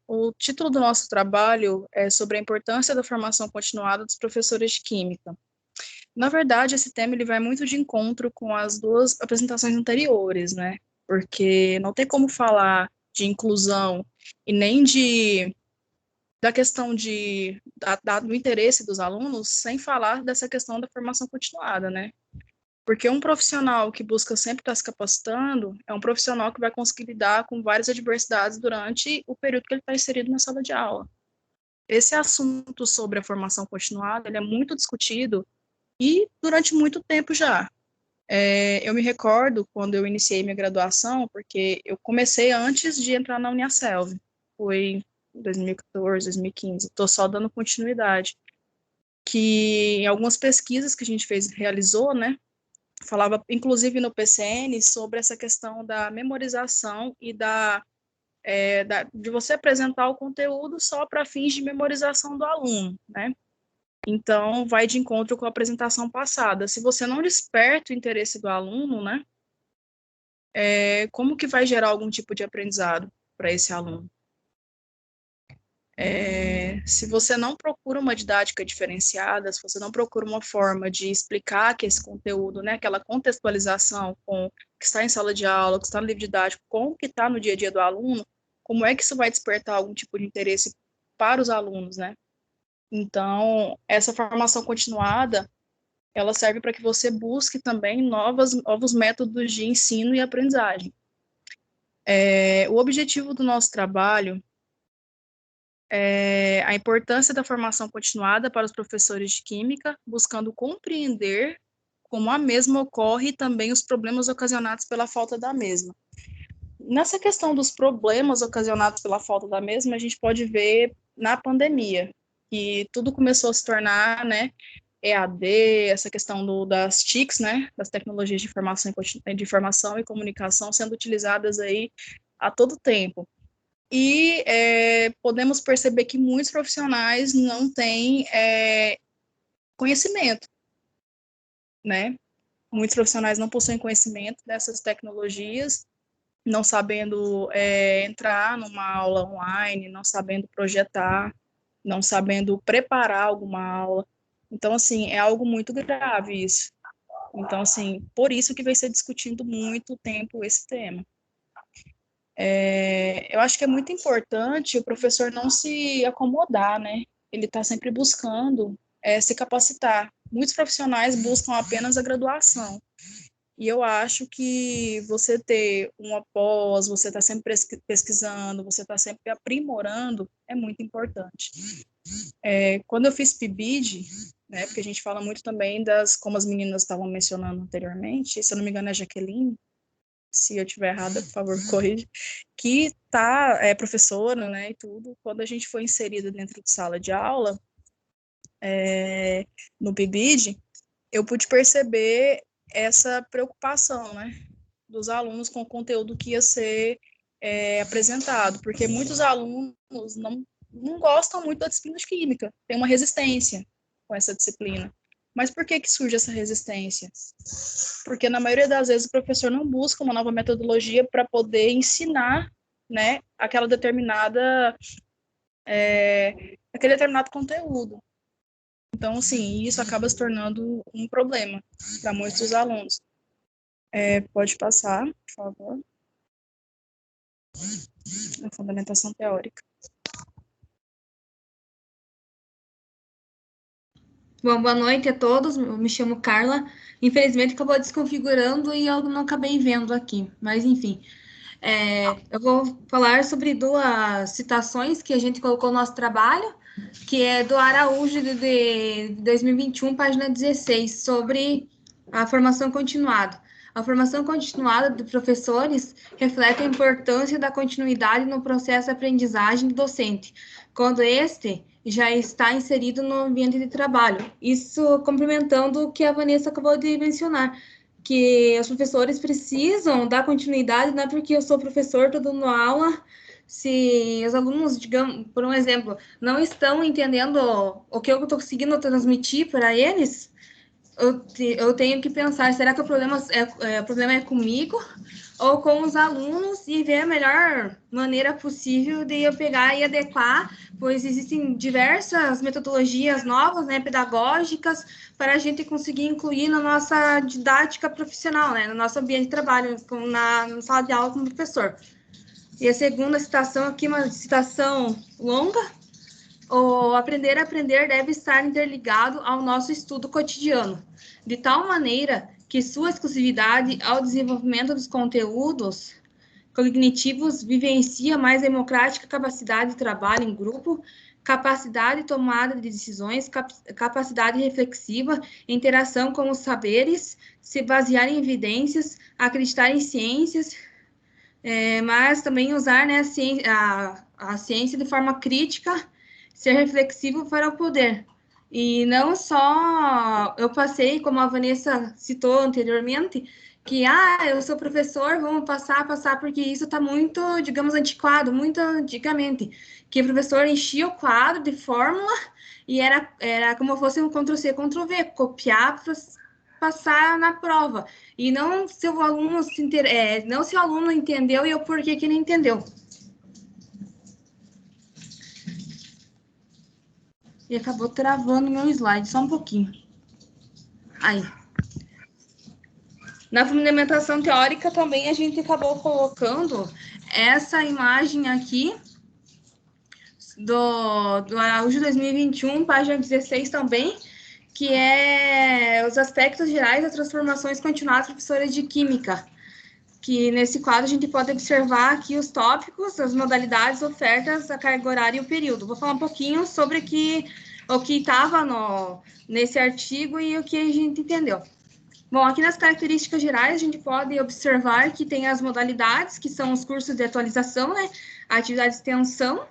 O título do nosso trabalho é sobre a importância da formação continuada dos professores de química. Na verdade, esse tema ele vai muito de encontro com as duas apresentações anteriores, né? Porque não tem como falar de inclusão e nem da questão do interesse dos alunos sem falar dessa questão da formação continuada, né? Porque um profissional que busca sempre estar se capacitando é um profissional que vai conseguir lidar com várias adversidades durante o período que ele está inserido na sala de aula. Esse assunto sobre a formação continuada, ele é muito discutido e durante muito tempo já. Eu me recordo quando eu iniciei minha graduação, porque eu comecei antes de entrar na Uniaselv, foi em 2014, 2015, estou só dando continuidade, que em algumas pesquisas que a gente realizou, né, falava, inclusive no PCN, sobre essa questão da memorização e de você apresentar o conteúdo só para fins de memorização do aluno, né? Então, vai de encontro com a apresentação passada. Se você não desperta o interesse do aluno, né? Como que vai gerar algum tipo de aprendizado para esse aluno? Se você não procura uma didática diferenciada, se você não procura uma forma de explicar que esse conteúdo, né, aquela contextualização com o que está em sala de aula, o que está no livro didático, com o que está no dia a dia do aluno, como é que isso vai despertar algum tipo de interesse para os alunos, né? Então, essa formação continuada, ela serve para que você busque também novos métodos de ensino e aprendizagem. O objetivo do nosso trabalho a importância da formação continuada para os professores de química, buscando compreender como a mesma ocorre e também os problemas ocasionados pela falta da mesma. Nessa questão dos problemas ocasionados pela falta da mesma, a gente pode ver na pandemia, que tudo começou a se tornar, né, EAD, essa questão das TICs, né, das tecnologias de informação e comunicação sendo utilizadas aí a todo tempo. E podemos perceber que muitos profissionais não têm conhecimento, né? Muitos profissionais não possuem conhecimento dessas tecnologias, não sabendo entrar numa aula online, não sabendo projetar, não sabendo preparar alguma aula. Então, assim, é algo muito grave isso. Então, assim, por isso que vai ser discutindo muito tempo esse tema. Eu acho que é muito importante o professor não se acomodar, né? Ele está sempre buscando se capacitar. Muitos profissionais buscam apenas a graduação. E eu acho que você ter uma pós, você está sempre pesquisando, você está sempre aprimorando, é muito importante. Quando eu fiz PIBID, né, porque a gente fala muito também como as meninas estavam mencionando anteriormente, se eu não me engano é Jaqueline, se eu estiver errada, por favor, corrija, que professora, né, e tudo, quando a gente foi inserida dentro de sala de aula, no PIBID, eu pude perceber essa preocupação, né, dos alunos com o conteúdo que ia ser apresentado, porque muitos alunos não gostam muito da disciplina de química, tem uma resistência com essa disciplina. Mas por que surge essa resistência? Porque na maioria das vezes o professor não busca uma nova metodologia para poder ensinar, né, aquele determinado conteúdo. Então, assim, isso acaba se tornando um problema para muitos dos alunos. Pode passar, por favor. A fundamentação teórica. Bom, boa noite a todos. Eu me chamo Carla. Infelizmente acabou desconfigurando e eu não acabei vendo aqui. Mas, enfim, eu vou falar sobre duas citações que a gente colocou no nosso trabalho, que é do Araújo de 2021, página 16, sobre a formação continuada. A formação continuada de professores reflete a importância da continuidade no processo de aprendizagem do docente, quando este já está inserido no ambiente de trabalho. Isso complementando o que a Vanessa acabou de mencionar, que os professores precisam dar continuidade, não é porque eu sou professor, estou dando aula, se os alunos, digamos, por um exemplo, não estão entendendo o que eu estou conseguindo transmitir para eles, eu tenho que pensar, será que o problema é comigo? ou com os alunos e ver a melhor maneira possível de eu pegar e adequar, pois existem diversas metodologias novas, né, pedagógicas, para a gente conseguir incluir na nossa didática profissional, né, no nosso ambiente de trabalho, na sala de aula com o professor. E a segunda citação aqui, uma citação longa: o aprender a aprender deve estar interligado ao nosso estudo cotidiano, de tal maneira que sua exclusividade ao desenvolvimento dos conteúdos cognitivos vivencia mais democrática capacidade de trabalho em grupo, capacidade de tomada de decisões, capacidade reflexiva, interação com os saberes, se basear em evidências, acreditar em ciências, mas também usar, né, a ciência de forma crítica, ser reflexivo para o poder. E não só eu passei, como a Vanessa citou anteriormente, que, eu sou professor, vamos passar, porque isso está muito, digamos, antiquado, muito antigamente, que o professor enchia o quadro de fórmula e era como se fosse um Ctrl+C, Ctrl+V, copiar para passar na prova. E não se o aluno não se o aluno entendeu e o porquê que ele entendeu. E acabou travando meu slide, só um pouquinho. Aí. Na fundamentação teórica também a gente acabou colocando essa imagem aqui do Araújo 2021, página 16 também, que é os aspectos gerais das transformações continuadas professoras de Química, que nesse quadro a gente pode observar aqui os tópicos, as modalidades, ofertas, a carga horária e o período. Vou falar um pouquinho sobre o que estava nesse artigo e o que a gente entendeu. Bom, aqui nas características gerais, a gente pode observar que tem as modalidades, que são os cursos de atualização, né? A atividade de extensão,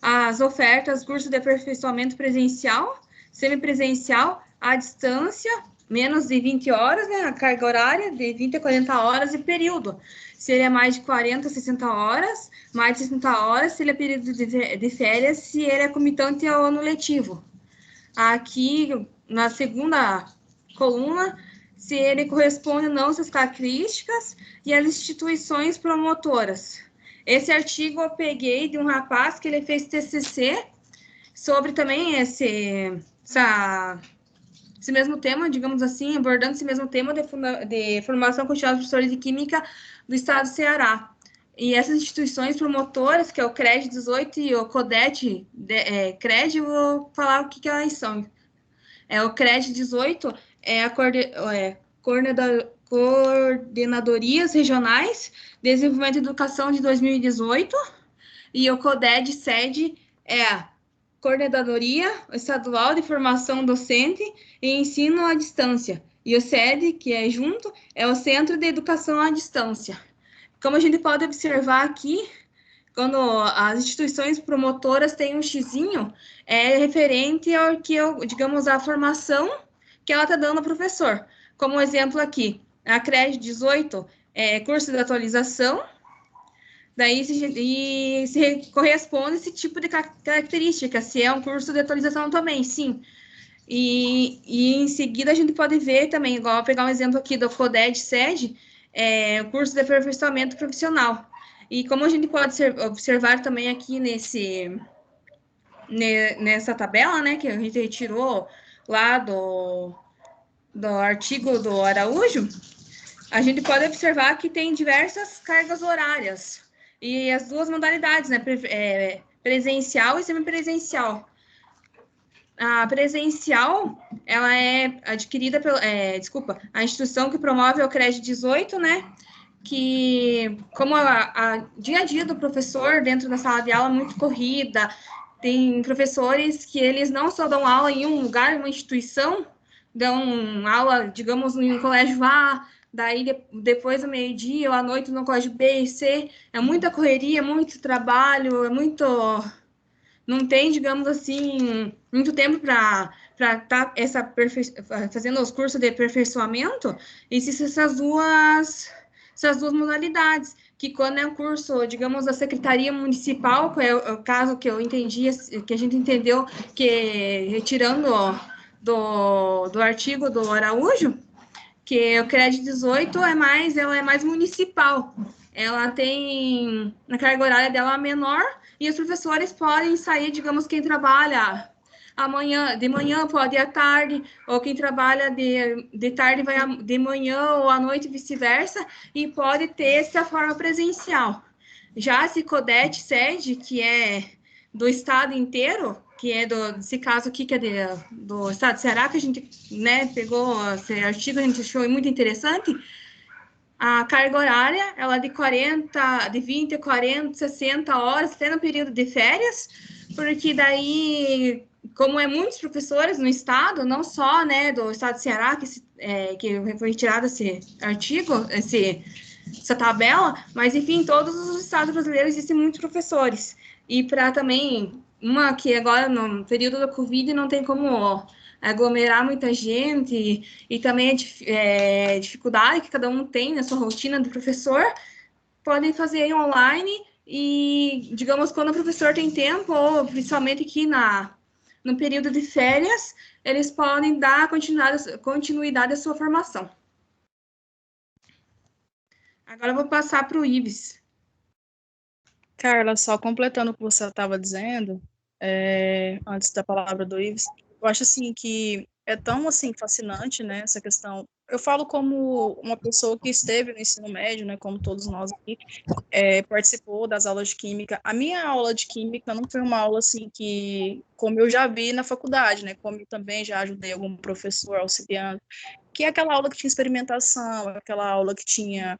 as ofertas, curso de aperfeiçoamento presencial, semipresencial, à distância, menos de 20 horas, né? A carga horária de 20 a 40 horas e período. Se ele é mais de 40 a 60 horas, mais de 60 horas, se ele é período de férias, se ele é comitante ao ano letivo. Aqui, na segunda coluna, se ele corresponde ou não às características e às instituições promotoras. Esse artigo eu peguei de um rapaz que ele fez TCC sobre também esse mesmo tema, digamos assim, abordando esse mesmo tema de formação continuada de professores de Química do estado do Ceará. E essas instituições promotoras, que é o CRED 18 e o CODET CRED, eu vou falar o que elas são. O CRED 18 é a Coordenadorias Regionais de Desenvolvimento e Educação de 2018, e o CODED SED é a Coordenadoria Estadual de Formação Docente e Ensino à Distância, e o SED, que é junto, é o Centro de Educação à Distância. Como a gente pode observar aqui, quando as instituições promotoras têm um xizinho, é referente ao que, digamos, a formação que ela está dando ao professor. Como exemplo aqui, a CRED 18 é curso de atualização, daí se corresponde esse tipo de característica, se é um curso de atualização também, sim. E em seguida a gente pode ver também, igual pegar um exemplo aqui do CODED SED, o curso de aperfeiçoamento profissional. E como a gente pode observar também aqui nessa tabela, né, que a gente retirou lá do artigo do Araújo, a gente pode observar que tem diversas cargas horárias e as duas modalidades, né, presencial e semipresencial. A presencial, ela é adquirida a instituição que promove é o CRED 18, né, que, como dia a dia do professor dentro da sala de aula é muito corrida, tem professores que eles não só dão aula em um lugar, em uma instituição, dão aula, digamos, em um colégio A, daí depois do meio-dia ou à noite no colégio B e C, é muita correria, muito trabalho, não tem, digamos assim, muito tempo para estar fazendo os cursos de aperfeiçoamento, existem essas duas modalidades, que quando é um curso, digamos, da Secretaria Municipal, que é o caso que eu entendi, que a gente entendeu, que retirando do artigo do Araújo, que o CRED 18 ela é mais municipal. Ela tem, na carga horária dela menor, e os professores podem sair, digamos, quem trabalha de manhã pode ir à tarde, ou quem trabalha de tarde vai de manhã ou à noite, vice-versa, e pode ter essa forma presencial. Já esse CODET SED, que é do estado inteiro, que é desse caso aqui, que é do estado do Ceará, que a gente, né, pegou esse artigo, a gente achou muito interessante. A carga horária, ela é de 20, 40, 60 horas, até no período de férias, porque daí, como é muitos professores no estado, não só, né, do estado do Ceará, que foi retirado esse artigo, essa tabela, mas, enfim, em todos os estados brasileiros existem muitos professores. E para também, uma que agora, no período da Covid, não tem como aglomerar muita gente, e também a dificuldade que cada um tem na sua rotina do professor, podem fazer online e, digamos, quando o professor tem tempo, ou principalmente aqui no período de férias, eles podem dar continuidade à sua formação. Agora eu vou passar para o Ives. Carla, só completando o que você estava dizendo, antes da palavra do Ives, eu acho assim que é tão assim fascinante, né, essa questão. Eu falo como uma pessoa que esteve no ensino médio, né, como todos nós aqui, participou das aulas de química. A minha aula de química não foi uma aula assim que, como eu já vi na faculdade, né, como eu também já ajudei algum professor auxiliando, que é aquela aula que tinha experimentação, aquela aula que tinha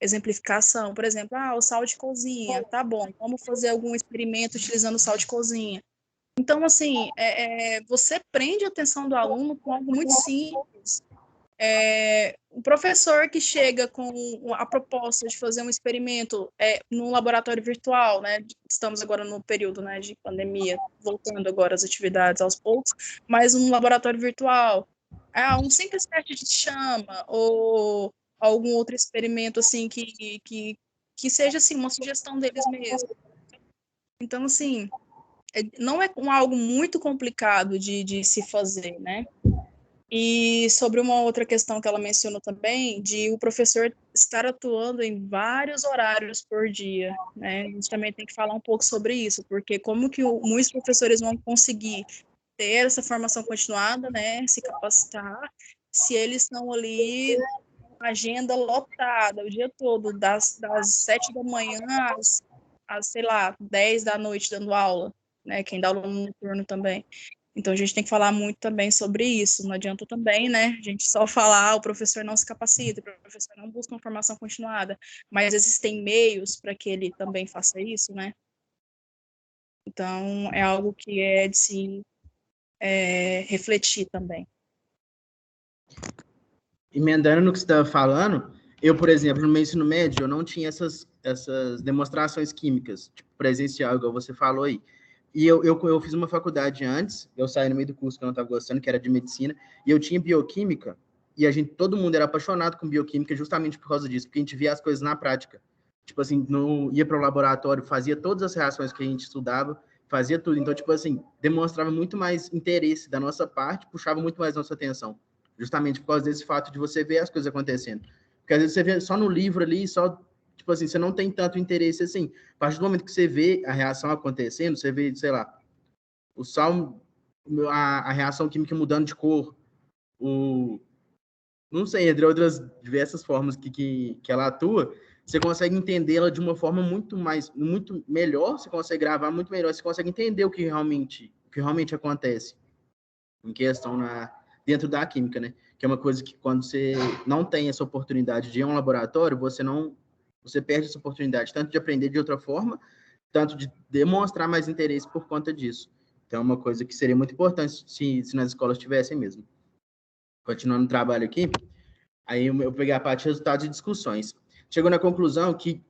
exemplificação, por exemplo, o sal de cozinha, tá bom, vamos fazer algum experimento utilizando o sal de cozinha. Então, assim, você prende a atenção do aluno com algo muito simples. O professor que chega com a proposta de fazer um experimento num laboratório virtual, né? Estamos agora no período, né, de pandemia, voltando agora às atividades aos poucos, mas um laboratório virtual, um simples teste de chama ou algum outro experimento assim que seja assim uma sugestão deles mesmos. Então, assim, não é algo muito complicado de se fazer, né? E sobre uma outra questão que ela mencionou também, de o professor estar atuando em vários horários por dia, né? A gente também tem que falar um pouco sobre isso, porque como que muitos professores vão conseguir ter essa formação continuada, né? Se capacitar, se eles estão ali agenda lotada o dia todo, das 7 da manhã sei lá, 10 da noite dando aula, né? Quem dá aula no noturno também. Então, a gente tem que falar muito também sobre isso. Não adianta também, né? A gente só falar, o professor não se capacita, o professor não busca uma formação continuada, mas existem meios para que ele também faça isso, né? Então, é algo que é de se refletir também. Emendando no que você estava falando, eu, por exemplo, no meu ensino médio, eu não tinha essas demonstrações químicas, tipo, presencial, igual você falou aí. E eu fiz uma faculdade antes, eu saí no meio do curso que eu não estava gostando, que era de medicina, e eu tinha bioquímica, e todo mundo era apaixonado com bioquímica justamente por causa disso, porque a gente via as coisas na prática. Tipo assim, ia para o laboratório, fazia todas as reações que a gente estudava, fazia tudo. Então, tipo assim, demonstrava muito mais interesse da nossa parte, puxava muito mais nossa atenção. Justamente por causa desse fato de você ver as coisas acontecendo. Porque às vezes você vê só no livro ali, só, tipo assim, você não tem tanto interesse assim. A partir do momento que você vê a reação acontecendo, você vê, sei lá, o sal, a reação química mudando de cor, não sei, entre outras diversas formas que ela atua, você consegue entendê-la de uma forma muito melhor, você consegue gravar muito melhor, você consegue entender o que realmente acontece em questão dentro da química, né? Que é uma coisa que quando você não tem essa oportunidade de ir a um laboratório, você perde essa oportunidade tanto de aprender de outra forma, tanto de demonstrar mais interesse por conta disso. Então, é uma coisa que seria muito importante se nas escolas tivessem mesmo. Continuando o trabalho aqui, aí eu peguei a parte de resultados e discussões. Chegou na conclusão que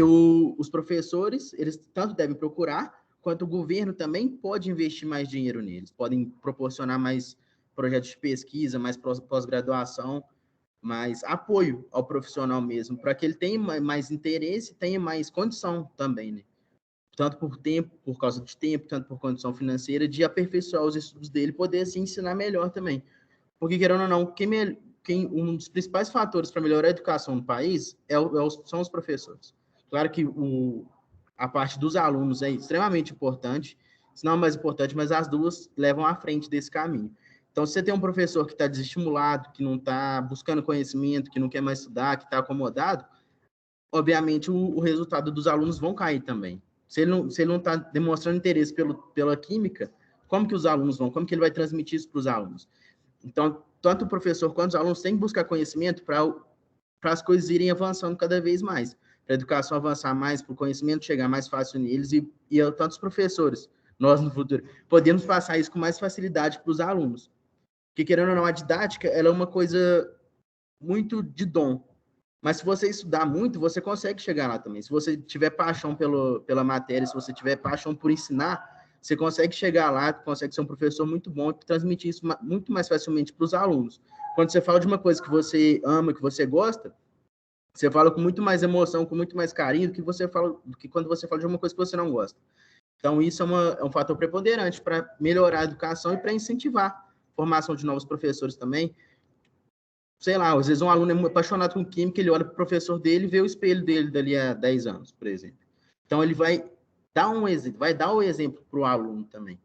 os professores, eles tanto devem procurar, quanto o governo também pode investir mais dinheiro neles, podem proporcionar mais projetos de pesquisa, mais pós-graduação, mais apoio ao profissional mesmo, para que ele tenha mais interesse, tenha mais condição também, né? Tanto por causa de tempo, tanto por condição financeira, de aperfeiçoar os estudos dele, poder assim ensinar melhor também. porque, querendo ou não, um dos principais fatores para melhorar a educação no país são os professores. Claro que a parte dos alunos é extremamente importante, se não é mais importante, mas as duas levam à frente desse caminho. Então, se você tem um professor que está desestimulado, que não está buscando conhecimento, que não quer mais estudar, que está acomodado, obviamente o resultado dos alunos vão cair também. Se ele não está demonstrando interesse pela química, como que os alunos vão? Como que ele vai transmitir isso para os alunos? Então, tanto o professor quanto os alunos têm que buscar conhecimento para as coisas irem avançando cada vez mais, para a educação avançar mais, para o conhecimento chegar mais fácil neles e tanto os professores, nós no futuro, podemos passar isso com mais facilidade para os alunos. Porque, querendo ou não, a didática ela é uma coisa muito de dom. Mas se você estudar muito, você consegue chegar lá também. Se você tiver paixão pela matéria, se você tiver paixão por ensinar, você consegue chegar lá, consegue ser um professor muito bom e transmitir isso muito mais facilmente para os alunos. Quando você fala de uma coisa que você ama, que você gosta, você fala com muito mais emoção, com muito mais carinho do que quando você fala de uma coisa que você não gosta. Então, isso é um fator preponderante para melhorar a educação e para incentivar a formação de novos professores também. Sei lá, às vezes um aluno é apaixonado com química, ele olha para o professor dele e vê o espelho dele dali a 10 anos, por exemplo. Então, ele vai dar o exemplo para o aluno também.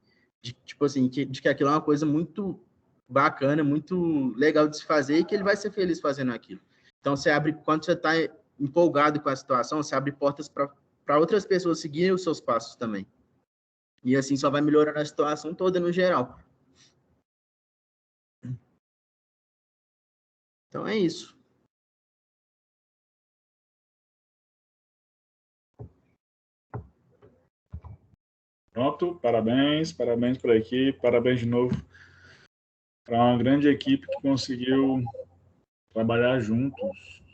Tipo assim, de que aquilo é uma coisa muito bacana, muito legal de se fazer e que ele vai ser feliz fazendo aquilo. Então, quando você está empolgado com a situação, você abre portas para outras pessoas seguirem os seus passos também. E assim só vai melhorando a situação toda no geral. Então é isso. Pronto, parabéns para a equipe, parabéns de novo para uma grande equipe que conseguiu trabalhar juntos